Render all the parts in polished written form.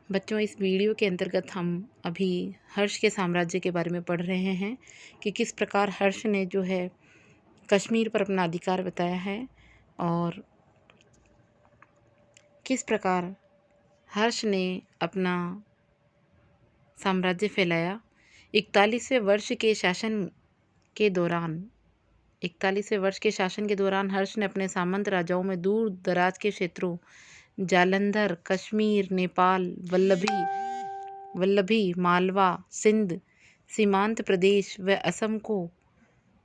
बच्चों, इस वीडियो के अंतर्गत हम अभी हर्ष के साम्राज्य के बारे में पढ़ रहे हैं कि किस प्रकार हर्ष ने जो है कश्मीर पर अपना अधिकार बताया है और किस प्रकार हर्ष ने अपना साम्राज्य फैलाया। 41वें वर्ष के शासन के दौरान 41वें वर्ष के शासन के दौरान हर्ष ने अपने सामंत राजाओं में दूर दराज के क्षेत्रों जालंधर, कश्मीर, नेपाल, वल्लभी, मालवा, सिंध, सीमांत प्रदेश व असम को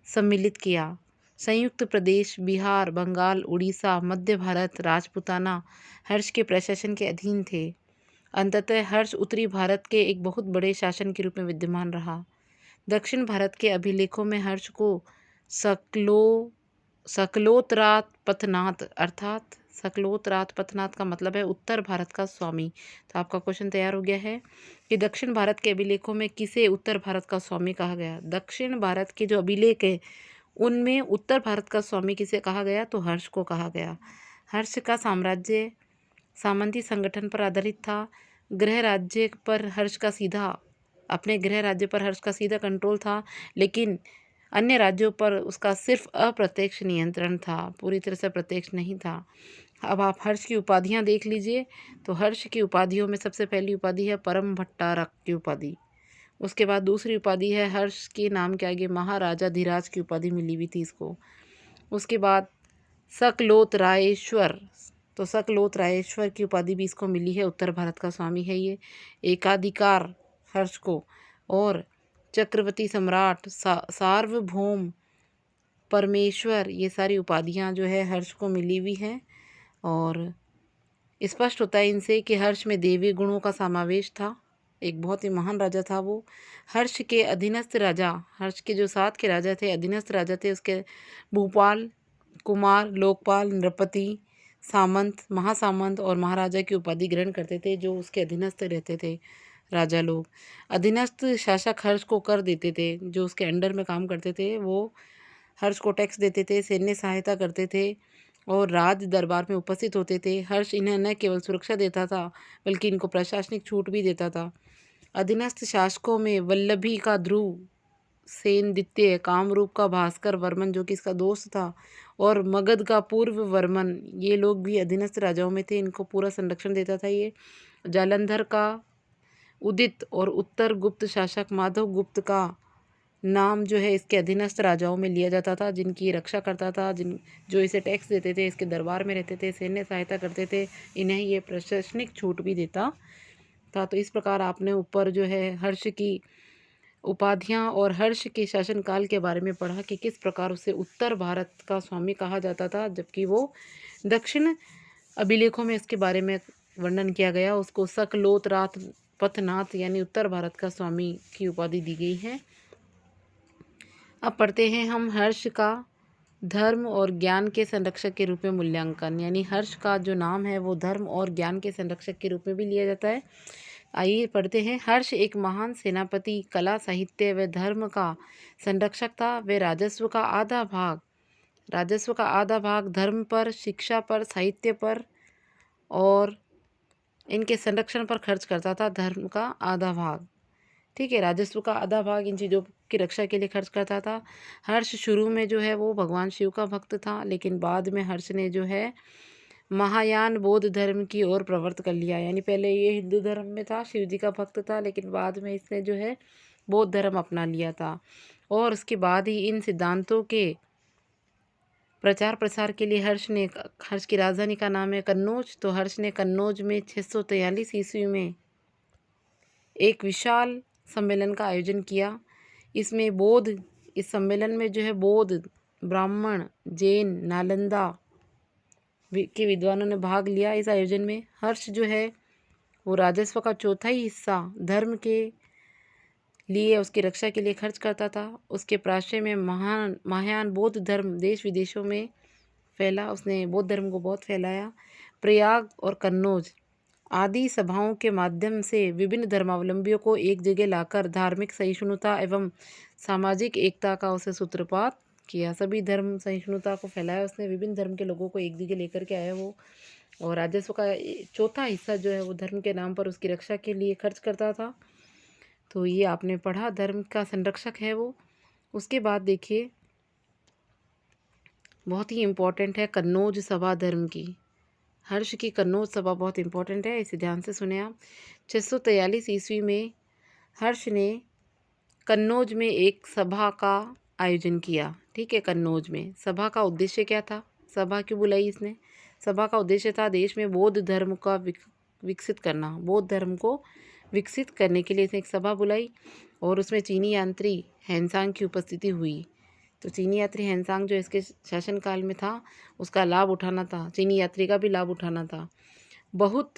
सम्मिलित किया। संयुक्त प्रदेश, बिहार, बंगाल, उड़ीसा, मध्य भारत, राजपूताना हर्ष के प्रशासन के अधीन थे। अंततः हर्ष उत्तरी भारत के एक बहुत बड़े शासन के रूप में विद्यमान रहा। दक्षिण भारत के अभिलेखों में हर्ष को सकलोतरात पथनाथ अर्थात सकलोतरात पथनाथ का मतलब है उत्तर भारत का स्वामी। तो आपका क्वेश्चन तैयार हो गया है कि दक्षिण भारत के अभिलेखों में किसे उत्तर भारत का स्वामी कहा गया। दक्षिण भारत के जो अभिलेख है उनमें उत्तर भारत का स्वामी किसे कहा गया, तो हर्ष को कहा गया। हर्ष का साम्राज्य सामंती संगठन पर आधारित था। गृह राज्य पर हर्ष का सीधा कंट्रोल था, लेकिन अन्य राज्यों पर उसका सिर्फ अप्रत्यक्ष नियंत्रण था, पूरी तरह से प्रत्यक्ष नहीं था। अब आप हर्ष की उपाधियां देख लीजिए। तो हर्ष की उपाधियों में सबसे पहली उपाधि है परम भट्टारक की उपाधि। उसके बाद दूसरी उपाधि है हर्ष के नाम के आगे महाराजा धीराज की उपाधि मिली हुई थी इसको। उसके बाद सकलोतरायेश्वर, तो सकलोतरायेश्वर की उपाधि भी इसको मिली है। उत्तर भारत का स्वामी है ये। एकाधिकार हर्ष को, और चक्रवर्ती सम्राट, सार्वभौम, परमेश्वर, ये सारी उपाधियां जो है हर्ष को मिली हुई हैं। और स्पष्ट होता है इनसे कि हर्ष में देवी गुणों का समावेश था। एक बहुत ही महान राजा था वो। हर्ष के अधीनस्थ राजा, हर्ष के जो 7 के राजा थे, अधीनस्थ राजा थे उसके भूपाल, कुमार, लोकपाल, नृपति, सामंत, महासामंत और महाराजा की उपाधि ग्रहण करते थे जो उसके अधीनस्थ रहते थे राजा लोग। अधीनस्थ शासक हर्ष को कर देते थे, जो उसके अंडर में काम करते थे वो हर्ष को टैक्स देते थे, सैन्य सहायता करते थे और राज दरबार में उपस्थित होते थे। हर्ष इन्हें न केवल सुरक्षा देता था बल्कि इनको प्रशासनिक छूट भी देता था। अधीनस्थ शासकों में वल्लभी का ध्रुव सेन द्वितीय, कामरूप का भास्कर वर्मन जो कि इसका दोस्त था, और मगध का पूर्व वर्मन, ये लोग भी अधीनस्थ राजाओं में थे। इनको पूरा संरक्षण देता था ये। जालंधर का उदित और उत्तर गुप्त शासक माधव गुप्त का नाम जो है इसके अधीनस्थ राजाओं में लिया जाता था, जिनकी रक्षा करता था, जो इसे टैक्स देते थे, इसके दरबार में रहते थे, सैन्य सहायता करते थे, इन्हें ये प्रशासनिक छूट भी देता था। तो इस प्रकार आपने ऊपर जो है हर्ष की उपाधियां और हर्ष के शासनकाल के बारे में पढ़ा कि किस प्रकार उसे उत्तर भारत का स्वामी कहा जाता था, जबकि वो दक्षिण अभिलेखों में इसके बारे में वर्णन किया गया। उसको सकलोतरात पथनाथ यानी उत्तर भारत का स्वामी की उपाधि दी गई है। अब पढ़ते हैं हम हर्ष का धर्म और ज्ञान के संरक्षक के रूप में मूल्यांकन। यानी हर्ष का जो नाम है वो धर्म और ज्ञान के संरक्षक के रूप में भी लिया जाता है। आइए पढ़ते हैं। हर्ष एक महान सेनापति, कला, साहित्य व धर्म का संरक्षक था। वे राजस्व का आधा भाग धर्म पर, शिक्षा पर, साहित्य पर और इनके संरक्षण पर खर्च करता था। धर्म का आधा भाग, ठीक है, राजस्व का आधा भाग इन चीज़ों की रक्षा के लिए खर्च करता था। हर्ष शुरू में जो है वो भगवान शिव का भक्त था, लेकिन बाद में हर्ष ने जो है महायान बौद्ध धर्म की ओर प्रवृत्त कर लिया। यानी पहले ये हिंदू धर्म में था, शिव जी का भक्त था, लेकिन बाद में इसने जो है बौद्ध धर्म अपना लिया था। और उसके बाद ही इन सिद्धांतों के प्रचार प्रसार के लिए हर्ष की राजधानी का नाम है कन्नौज। तो हर्ष ने कन्नौज में 643 ईस्वी में एक विशाल सम्मेलन का आयोजन किया। इस सम्मेलन में जो है बौद्ध, ब्राह्मण, जैन, नालंदा के विद्वानों ने भाग लिया। इस आयोजन में हर्ष जो है वो राजस्व का चौथा ही हिस्सा धर्म के लिए, उसकी रक्षा के लिए खर्च करता था। उसके प्राश्रय में महायान बौद्ध धर्म देश विदेशों में फैला। उसने बौद्ध धर्म को बहुत फैलाया। प्रयाग और कन्नौज आदि सभाओं के माध्यम से विभिन्न धर्मावलंबियों को एक जगह लाकर धार्मिक सहिष्णुता एवं सामाजिक एकता का उसे सूत्रपात किया। सभी धर्म सहिष्णुता को फैलाया उसने, विभिन्न धर्म के लोगों को एक जगह लेकर के आया वो। और राजस्व का चौथा हिस्सा जो है वो धर्म के नाम पर उसकी रक्षा के लिए खर्च करता था। तो ये आपने पढ़ा, धर्म का संरक्षक है वो। उसके बाद देखिए, बहुत ही इम्पोर्टेंट है कन्नौज सभा धर्म की। हर्ष की कन्नौज सभा बहुत इम्पोर्टेंट है, इसे ध्यान से सुने आप। 643 ईस्वी में हर्ष ने कन्नौज में एक सभा का आयोजन किया। ठीक है, कन्नौज में सभा का उद्देश्य क्या था, सभा क्यों बुलाई इसने? सभा का उद्देश्य था देश में बौद्ध धर्म का विकसित करना। बौद्ध धर्म को विकसित करने के लिए इसने एक सभा बुलाई और उसमें चीनी यात्री हैंसांग की उपस्थिति हुई। तो चीनी यात्री हैंसांग जो इसके शासनकाल में था उसका लाभ उठाना था, चीनी यात्री का भी लाभ उठाना था। बहुत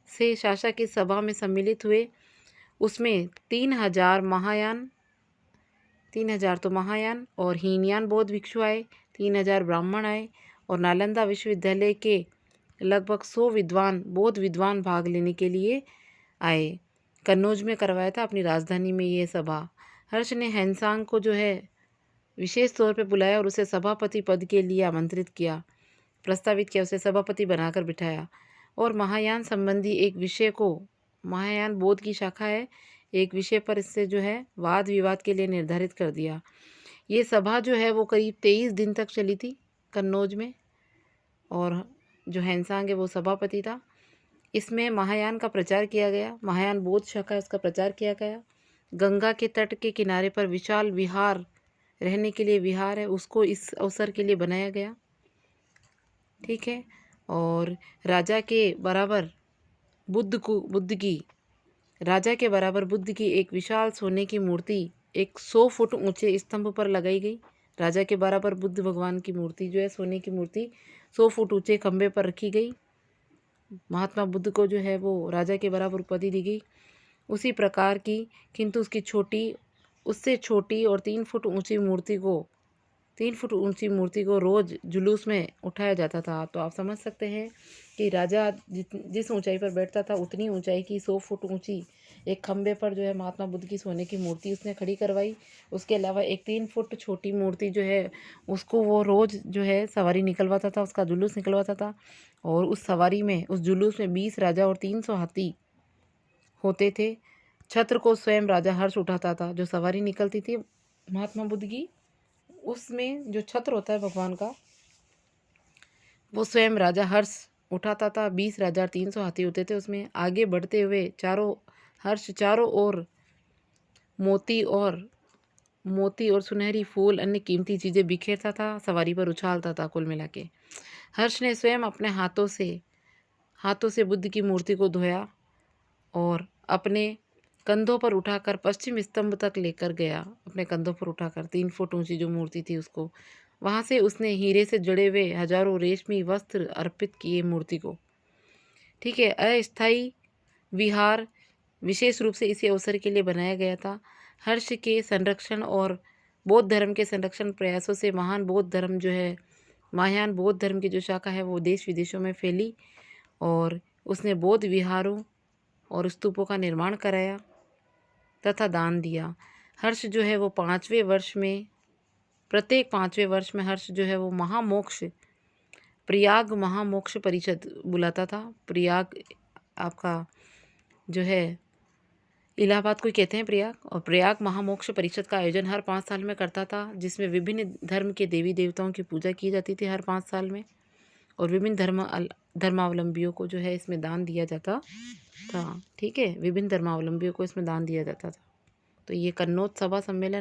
से शासक इस सभा में सम्मिलित हुए। उसमें 3000 महायान और हीनयान बौद्ध भिक्षु आए, 3000 ब्राह्मण आए और नालंदा विश्वविद्यालय के लगभग 100 बौद्ध विद्वान भाग लेने के लिए आए। कन्नौज में करवाया था, अपनी राजधानी में ये सभा। हर्ष ने हैंसांग को जो है विशेष तौर पे बुलाया और उसे सभापति पद के लिए आमंत्रित किया, प्रस्तावित किया, उसे सभापति बनाकर बिठाया और महायान संबंधी एक विषय को, महायान बौद्ध की शाखा है, एक विषय पर इससे जो है वाद विवाद के लिए निर्धारित कर दिया। ये सभा जो है वो करीब 23 दिन तक चली थी कन्नौज में और जो हैंसांग है वो सभापति था। इसमें महायान का प्रचार किया गया, महायान बौद्ध शाखा इसका प्रचार किया गया। गंगा के तट के किनारे पर विशाल विहार, रहने के लिए विहार है, उसको इस अवसर के लिए बनाया गया। ठीक है, और राजा के बराबर बुद्ध की एक विशाल सोने की मूर्ति एक 100 फुट ऊंचे स्तंभ पर लगाई गई। राजा के बराबर बुद्ध भगवान की मूर्ति जो है, सोने की मूर्ति 100 फुट ऊंचे खंभे पर रखी गई। महात्मा बुद्ध को जो है वो राजा के बराबर उपाधि दी गई। उसी प्रकार की, किंतु उससे छोटी और 3 फुट ऊंची मूर्ति को रोज जुलूस में उठाया जाता था। तो आप समझ सकते हैं कि राजा जिस ऊंचाई पर बैठता था उतनी ऊंचाई की 100 फुट ऊंची एक खंबे पर जो है महात्मा बुद्ध की सोने की मूर्ति उसने खड़ी करवाई। उसके अलावा एक 3 फुट छोटी मूर्ति जो है उसको वो रोज जो है सवारी निकलवाता था, उसका जुलूस निकलवाता था और उस सवारी में, उस जुलूस में 20 राजा और 300 हाथी होते थे। छत्र को स्वयं राजा हर्ष उठाता था। जो सवारी निकलती थी महात्मा बुद्ध की, उसमें जो छत्र होता है भगवान का, वो स्वयं राजा हर्ष उठाता था। 20 राजा 300 हाथी होते थे उसमें। आगे बढ़ते हुए चारों ओर मोती और सुनहरी फूल, अन्य कीमती चीज़ें बिखेरता था, सवारी पर उछालता था। कुल मिला के हर्ष ने स्वयं अपने हाथों से बुद्ध की मूर्ति को धोया और अपने कंधों पर उठाकर पश्चिम स्तंभ तक लेकर गया। अपने कंधों पर उठाकर 3 फुट ऊंची जो मूर्ति थी उसको, वहाँ से उसने हीरे से जड़े हुए हजारों रेशमी वस्त्र अर्पित किए मूर्ति को। ठीक है, अस्थायी विहार विशेष रूप से इसी अवसर के लिए बनाया गया था। हर्ष के संरक्षण और बौद्ध धर्म के संरक्षण प्रयासों से महायान बौद्ध धर्म की जो शाखा है वो देश विदेशों में फैली और उसने बौद्ध विहारों और स्तूपों का निर्माण कराया तथा दान दिया। हर्ष जो है वो प्रत्येक 5वें वर्ष में हर्ष जो है वो प्रयाग महामोक्ष परिषद बुलाता था। प्रयाग आपका जो है इलाहाबाद को कहते हैं प्रयाग, और प्रयाग महामोक्ष परिषद का आयोजन हर 5 साल में करता था, जिसमें विभिन्न धर्म के देवी देवताओं की पूजा की जाती थी हर 5 साल में, और विभिन्न धर्मावलंबियों को जो है इसमें दान दिया जाता था। ठीक है, विभिन्न धर्मावलंबियों को इसमें दान दिया जाता था। तो ये कन्नौज सभा सम्मेलन